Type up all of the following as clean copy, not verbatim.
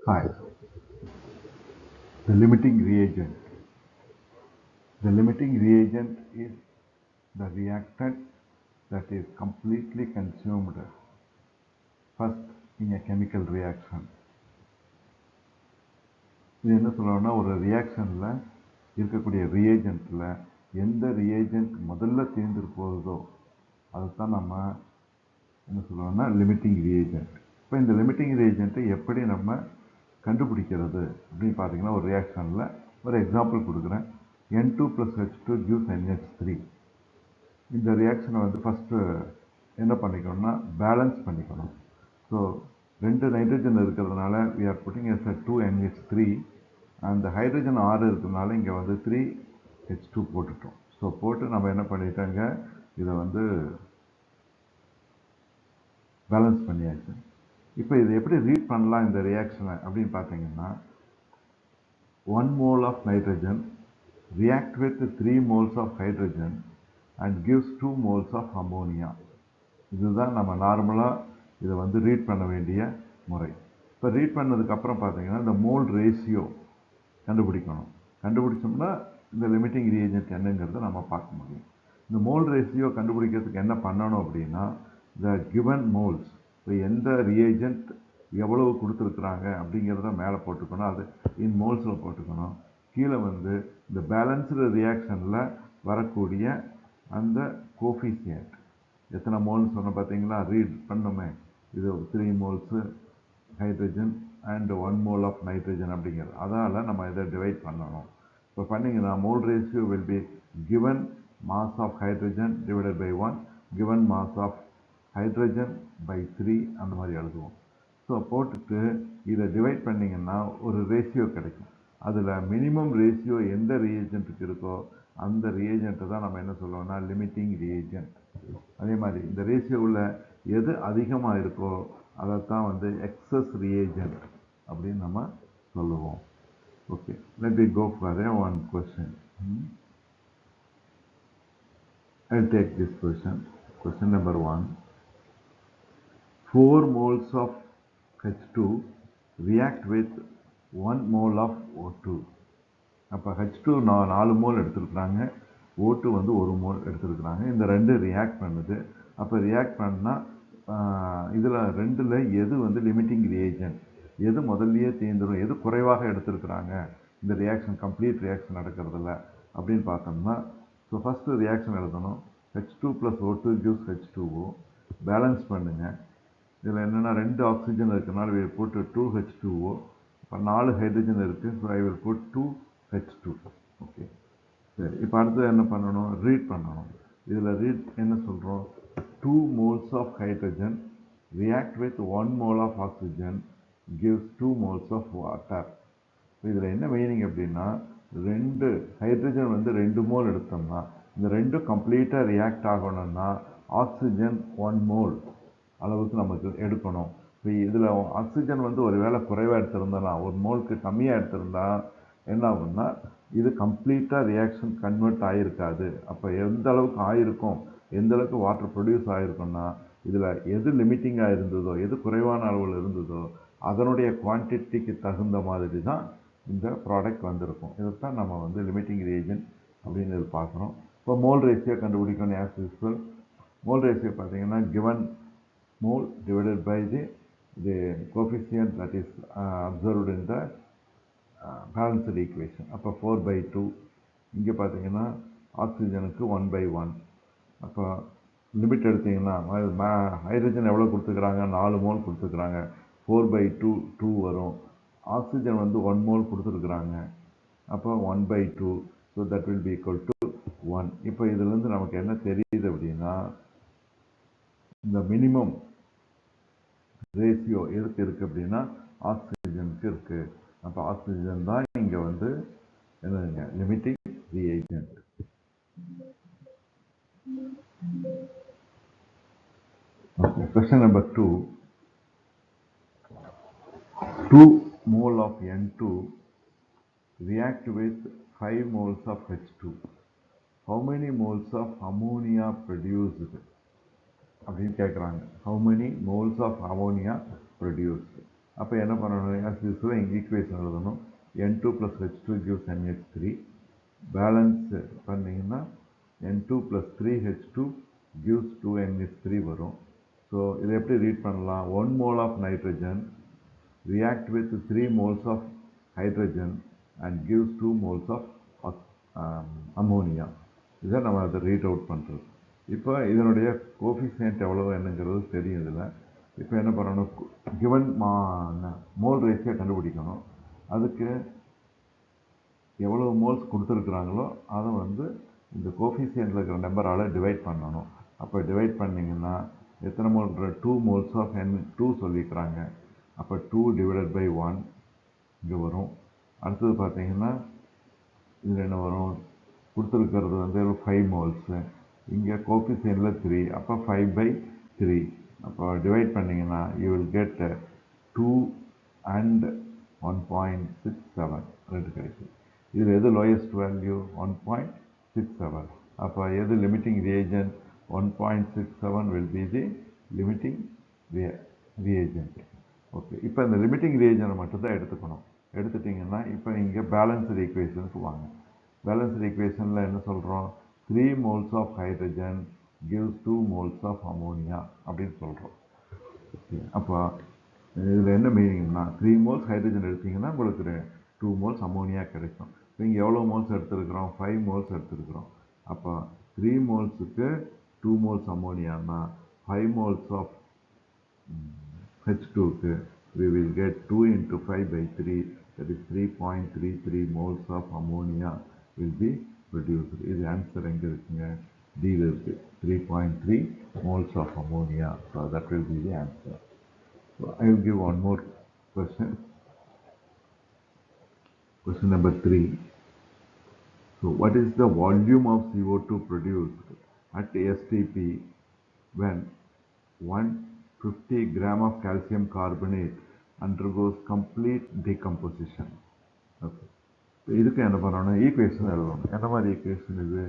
Hi. The limiting reagent. The limiting reagent is the reactant that is completely consumed first in a chemical reaction. இது என்ன சொல்லுவோம்னா, ஒரு ரியாக்ஷனில் இருக்கக்கூடிய ரியேஜென்ட்டில் எந்த reagent முதல்ல தீர்ந்து போகுதோ அதைத்தான் நம்ம என்ன சொல்லுவோம்னா லிமிட்டிங் ரியேஜென்ட். இப்போ இந்த லிமிட்டிங் ரியேஜென்ட்டை எப்படி நம்ம கண்டுபிடிக்கிறது அப்படின்னு பார்த்தீங்கன்னா, ஒரு ரியாக்ஷனில் ஒரு எக்ஸாம்பிள் கொடுக்குறேன். N2 plus H2 gives NH3. இந்த ரியாக்ஷனை வந்து ஃபஸ்ட்டு என்ன பண்ணிக்கணும்னா பேலன்ஸ் பண்ணிக்கணும். ஸோ 2 நைட்ரஜன் இருக்கிறதுனால we are putting as a 2NH3 and the hydrogen 6 இருக்கிறதுனால இங்கே வந்து 3H2 போட்டுட்டோம். ஸோ போட்டு நம்ம என்ன பண்ணிட்டாங்க, இதை வந்து பேலன்ஸ் பண்ணியாச்சு. இப்போ இதை எப்படி ரீட் பண்ணலாம் இந்த ரியாக்ஷனை அப்படின்னு பார்த்தீங்கன்னா, 1 mole of nitrogen react with 3 moles of hydrogen and gives 2 moles of ammonia. இதுதான் நம்ம நார்மலாக இதை வந்து ரீட் பண்ண வேண்டிய முறை. இப்போ ரீட் பண்ணதுக்கப்புறம் பார்த்தீங்கன்னா, இந்த மோல் ரேஷியோ கண்டுபிடிக்கணும். கண்டுபிடிச்சோம்னா இந்த லிமிட்டிங் ரியேஜென்ட் என்னங்கிறத நம்ம பார்க்க முடியும். இந்த மோல் ரேஷியோ கண்டுபிடிக்கிறதுக்கு என்ன பண்ணணும் அப்படின்னா, த கிவன் மோல்ஸ், இப்போ எந்த ரியேஜென்ட் எவ்வளவு கொடுத்துருக்குறாங்க அப்படிங்கிறத மேலே போட்டுக்கணும், அது இன் மோல்ஸில் போட்டுக்கணும். கீழே வந்து இந்த பேலன்ஸ்டு ரியாக்ஷனில் வரக்கூடிய அந்த கோஃபிஷியன்ட் எத்தனை மோல்னு சொன்ன பார்த்தீங்களா, ரீட் பண்ணுமே. இது 3 moles hydrogen and 1 mole of nitrogen அப்படிங்கிறது, அதால் நம்ம இதை டிவைட் பண்ணணும். இப்போ பண்ணிங்கன்னா mole ratio will be given mass of hydrogen divided by 1, given mass of hydrogen by 3, அந்த மாதிரி எழுதுவோம். ஸோ போட்டுட்டு இதை டிவைட் பண்ணிங்கன்னா ஒரு ரேஷியோ கிடைக்கும். அதில் மினிமம் ரேஷியோ எந்த ரியேஜென்ட்டுக்கு இருக்கோ அந்த ரியேஜென்ட்டை தான் நம்ம என்ன சொல்லுவோம்னா லிமிட்டிங் ரியேஜென்ட். அதே மாதிரி இந்த ரேஷியோவில் எது அதிகமாக இருக்கோ அதைத்தான் வந்து எக்ஸஸ் ரியேஜென்ட் அப்படின்னு நம்ம சொல்லுவோம். Okay, let we go for one question. I take this question. Question number 1. 4 moles of H2 react with 1 mole of O2. அப்போ H2 4 மோல் எடுத்துருக்குறாங்க, O2 வந்து 1 மோல் எடுத்துருக்குறாங்க. இந்த ரெண்டு ரியாக்ட் பண்ணுது. அப்போ ரியாக்ட் பண்ணால் இதில் ரெண்டில் எது வந்து லிமிட்டிங் ரியேஜென்ட், எது முதல்லையே தீர்ந்துடும், எது குறைவாக எடுத்துருக்குறாங்க இந்த ரியாக்ஷன் கம்ப்ளீட் ரியாக்ஷன் நடக்கிறதில்ல அப்படின்னு பார்த்தோம்னா, ஸோ ஃபஸ்ட்டு ரியாக்ஷன் எழுதணும். H2 plus O2 gives H2O. Balance பண்ணுங்கள். இதில் என்னென்னா 2 ஆக்சிஜன் இருக்கிறனால we will put 2H2O. இப்போ 4 ஹைட்ரஜன் இருக்குது, so I will put 2H2. Okay, சரி. இப்போ அடுத்தது என்ன பண்ணணும், ரீட் பண்ணணும். இதில் ரீட் என்ன சொல்கிறோம், 2 moles of hydrogen react with 1 mole of oxygen gives 2 moles of water. இதில் என்ன மீனிங் அப்படின்னா, 2 ஹைட்ரஜன் வந்து 2 மோல் எடுத்தோம்னா இந்த ரெண்டும் கம்ப்ளீட்டாக ரியாக்ட் ஆகணும்னா ஆக்சிஜன் 1 மோல் அளவுக்கு நமக்கு எடுக்கணும். இப்போ இதில் ஆக்சிஜன் வந்து ஒரு வேளை குறைவாக எடுத்திருந்தோன்னா, 1 மோலுக்கு கம்மியாக எடுத்திருந்தா என்ன ஆகும்னா இது கம்ப்ளீட்டாக ரியாக்ஷன் கன்வெர்ட் ஆகிருக்காது. அப்போ எந்த அளவுக்கு ஆகிருக்கும், எந்த அளவுக்கு வாட்டர் ப்ரொடியூஸ் ஆகிருக்குன்னா, இதில் எது லிமிட்டிங்காக இருந்ததோ, எது குறைவான அளவில் இருந்ததோ அதனுடைய குவான்டிட்டிக்கு தகுந்த மாதிரி தான் இந்த ப்ராடக்ட் வந்திருக்கும். இதைத்தான் நம்ம வந்து லிமிட்டிங் ரியேஜென்ட் அப்படின்னு பார்க்குறோம். இப்போ மோல் ரேஷியோ கண்டுபிடிக்கணும். ஆஸ் யூஸ்வல் மோல் ரேஷியோ பார்த்தீங்கன்னா given mole divided by the coefficient that is observed in the balanced equation. அப்போ 4/2. இங்கே பார்த்தீங்கன்னா ஆக்சிஜனுக்கு 1/1. அப்போ லிமிட் எடுத்தீங்கன்னா ஹைட்ரஜன் எவ்வளோ கொடுத்துக்கிறாங்க, 4 மோல் கொடுத்துக்கிறாங்க, 4/2 2 வரும். ஆக்சிஜன் வந்து 1 மோல் கொடுத்துருக்குறாங்க, அப்போ 1/2. So that will be equal to 1. இப்போ இதுலேருந்து நமக்கு என்ன தெரியுது அப்படின்னா, இந்த மினிமம் ரேஷியோ எதுக்கு இருக்குது அப்படின்னா ஆக்சிஜனுக்கு இருக்குது. அப்போ ஆக்சிஜன் தான் இங்கே வந்து என்னதுங்க limiting reagent. Okay, question number 2. 2 mole of N2 react with 5 moles of H2. How many moles of ammonia produced அப்படின்னு கேட்குறாங்க. How many moles of ammonia produced? அப்போ என்ன பண்ணணும், as usual ஈக்குவேஷன் எழுதணும். N2 plus H2 gives NH3. Balance பண்ணிங்கன்னா N2 plus 3H2 gives 2NH3 வரும். So இதை எப்படி ரீட் பண்ணலாம், 1 mole of nitrogen react with 3 moles of hydrogen and gives 2 moles of ammonia. இதை நம்ம அதை ரீட் அவுட் பண்ணுறது. இப்போ இதனுடைய கோஃபிஷியன்ட் எவ்வளோ என்னங்கிறது தெரியும் இதில். இப்போ என்ன பண்ணணும், கிவன் மோல் ரேஷியோ கண்டுபிடிக்கணும். அதுக்கு எவ்வளோ மோல்ஸ் கொடுத்துருக்குறாங்களோ அதை வந்து இந்த கோஃபிஷியன்ட்டில் இருக்கிற நம்பரால் டிவைட் பண்ணணும். அப்போ டிவைட் பண்ணிங்கன்னா எத்தனை மோல், 2 moles of N2 சொல்லிக்கிறாங்க. அப்போ 2 divided by 1 இங்கே வரும். அடுத்தது பார்த்தீங்கன்னா இதில் என்ன வரும், கொடுத்துருக்கிறது வந்து 5 moles, இங்கே கோஃபிஷியன்ட்டில் 3, அப்போ 5/3. அப்போ டிவைட் பண்ணிங்கன்னா யூ வில் கெட் 2 and 1.67 ரெண்டு கிடைக்கும். இதில் எது லோயஸ்ட் வேல்யூ, 1.67. அப்போ எது limiting reagent, 1.67 will be the limiting reagent. Okay, இப்போ இந்த லிமிட்டிங் ரியேஜென்ட் மட்டும் தான் எடுத்துக்கணும். எடுத்துட்டிங்கன்னா இப்போ இங்கே பேலன்ஸ்டு ஈக்குவேஷனுக்கு வாங்க. பேலன்ஸ்டு ஈக்குவேஷனில் என்ன சொல்கிறோம், 3 moles of hydrogen gives 2 moles of ammonia அப்படின்னு சொல்கிறோம். ஓகே, அப்போ இதில் என்ன மீனிங்னா 3 moles ஹைட்ரஜன் எடுத்திங்கன்னா உங்களுக்கு 2 moles அமோனியா கிடைக்கும். இப்போ இங்கே எவ்வளோ மோல்ஸ் எடுத்துருக்குறோம், 5 moles எடுத்துருக்குறோம். அப்போ 3 molesக்கு 2 moles அமோனியானா 5 moles of H2க்கு we will get 2 into 5/3, that is 3.33 moles of ammonia will be produced. இது ஆன்சர் எங்கே இருக்குங்க, Dயில் இருக்கு, 3.3 moles of ammonia. So that will be the answer. So I will give one more question. Question number 3. So what is the volume of CO2 produced at STP when 150 gram of calcium carbonate undergoes complete decomposition? Okay. இதுக்கு என்ன பண்ணணும், equation எழுதணும். என்ன மாதிரி equation இது,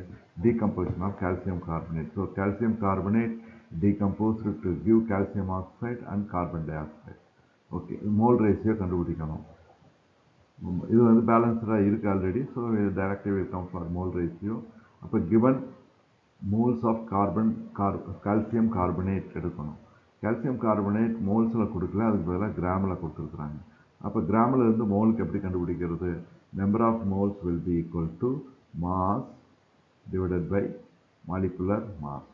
decomposition of calcium carbonate. So calcium carbonate decomposed to give calcium oxide and carbon dioxide. Okay, mole ratio கண்டுபிடிக்கணும். இது வந்து பேலன்ஸ்டாக இருக்குது already. So directly will come for mole ratio. அப்போ given moles of calcium carbonate எடுக்கணும். Calcium carbonate மோல்ஸில் கொடுக்கல, அதுக்கு பதிலாக கிராமில் கொடுத்துருக்குறாங்க. அப்போ கிராமில் இருந்து மோலுக்கு எப்படி கண்டுபிடிக்கிறது, number of moles will be equal to mass divided by molecular mass.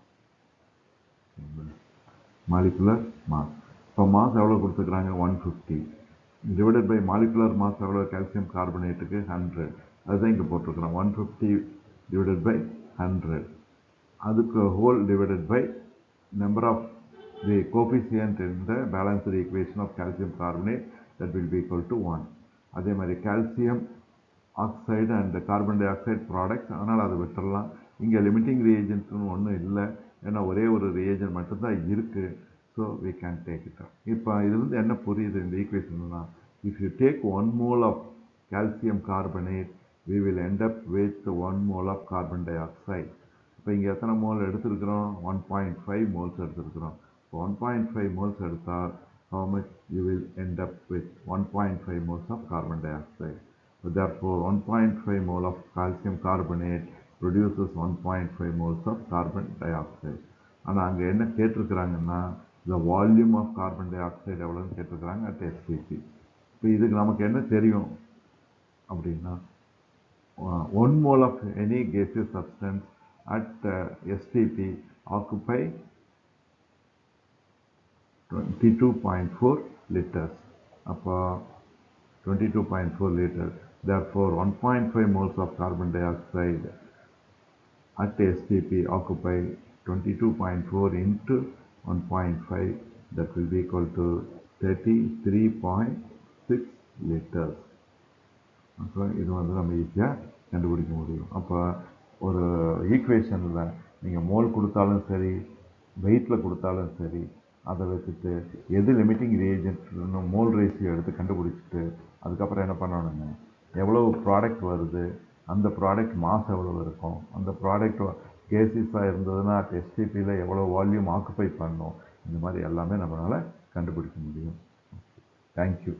Molecular mass, இப்போ மாஸ் எவ்வளோ கொடுத்துருக்குறாங்க, 150 டிவைடட் பை மாலிகுலர் மாஸ் எவ்வளோ, கால்சியம் கார்பனேட்டுக்கு 100, அதுதான் இங்கே போட்டிருக்கிறோம். 150 டிவைடட் பை 100, அதுக்கு whole divided by number of the coefficient in the balanced equation of calcium carbonate, that will be equal to 1. அதே மாதிரி calcium oxide and carbon dioxide products, அதனால் அதை விட்டுடலாம். இங்கே லிமிட்டிங் ரியேஜென்ட்ஸ்னு ஒன்றும் இல்லை, ஏன்னா ஒரே ஒரு ரியேஜென்ட் மட்டும்தான் இருக்குது. So we can take it up. இப்போ இதுலேருந்து என்ன புரியுது இந்த ஈக்குவேஷன்னா, if you take 1 mole of calcium carbonate we will end up with 1 mole of carbon dioxide. இப்போ இங்கே எத்தனை மோல் எடுத்துருக்குறோம், 1.5 moles எடுத்துருக்குறோம். இப்போ 1.5 moles எடுத்தால் how much you will end up with 1.5 moles of carbon dioxide. So therefore 1.5 mole of calcium carbonate produces 1.5 moles of carbon dioxide. ஆனால் அங்கே என்ன கேட்டிருக்கிறாங்கன்னா, the volume of carbon dioxide எவ்வளோன்னு கேட்டிருக்கிறாங்க at STP. இப்போ இதுக்கு நமக்கு என்ன தெரியும் அப்படின்னா, 1 mole of any gaseous substance at STP occupy 22.4 liters. அப்போ 22.4 liters. Therefore 1.5 moles of carbon dioxide at STP occupy 22.4 into 1.5, that will be equal to 33.6 liters. அப்போ இது வந்து நம்ம ஈஸியாக கண்டுபிடிக்க முடியும். அப்போ ஒரு ஈக்குவேஷனில் நீங்கள் மோல் கொடுத்தாலும் சரி, வெயிட்டில் கொடுத்தாலும் சரி, அதை வச்சுட்டு எது லிமிட்டிங் ரியேஜென்ட்னு மோல் ரேஷியோ எடுத்து கண்டுபிடிச்சிட்டு அதுக்கப்புறம் என்ன பண்ணணுங்க, எவ்வளோ ப்ராடக்ட் வருது, அந்த ப்ராடக்ட் மாஸ் எவ்வளோ இருக்கும், அந்த ப்ராடக்ட் கேசிஸாக இருந்ததுன்னா எஸ்டிபியில் எவ்வளோ வால்யூம் ஆக்குப்பை பண்ணணும், இந்த மாதிரி எல்லாமே நம்மளால் கண்டுபிடிக்க முடியும். தேங்க்யூ.